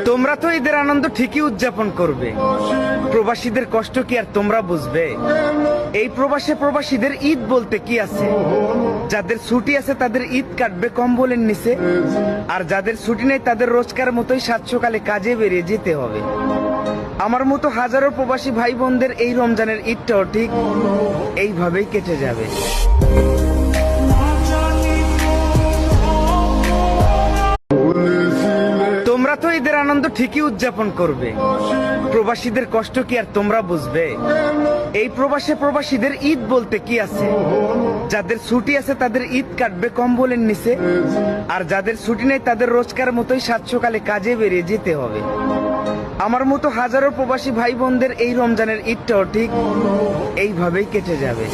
তোমরা তো ঈদের আনন্দ ঠিকই উদযাপন করবে, প্রবাসীদের কষ্ট কি আর তোমরা বুঝবে? এই প্রবাসীদের ঈদ বলতে কি আছে? যাদের ছুটি আছে তাদের ঈদ কাটবে কম্বলের নিচে, আর যাদের ছুটি নেই তাদের রোজকার মতোই সাত সকালে কাজে বেরিয়ে যেতে হবে। আমার মতো হাজারো প্রবাসী ভাই বোনদের এই রমজানের ঈদটাও ঠিক এইভাবেই কেটে যাবে। তোমরা তো ঈদের আনন্দ ঠিকই উদযাপন করবে, প্রবাসীদের কষ্ট কি আর তোমরা বুঝবে? এই প্রবাসীদের ঈদ বলতে কি আছে? যাদের ছুটি আছে তাদের ঈদ কাটবে কম্বলের নিচে, আর যাদের ছুটি নেই তাদের রোজকার মতোই সাত সকালে কাজে বেরিয়ে যেতে হবে। আমার মতো হাজারো প্রবাসী ভাই বোনদের এই রমজানের ঈদটাও ঠিক এইভাবেই কেটে যাবে।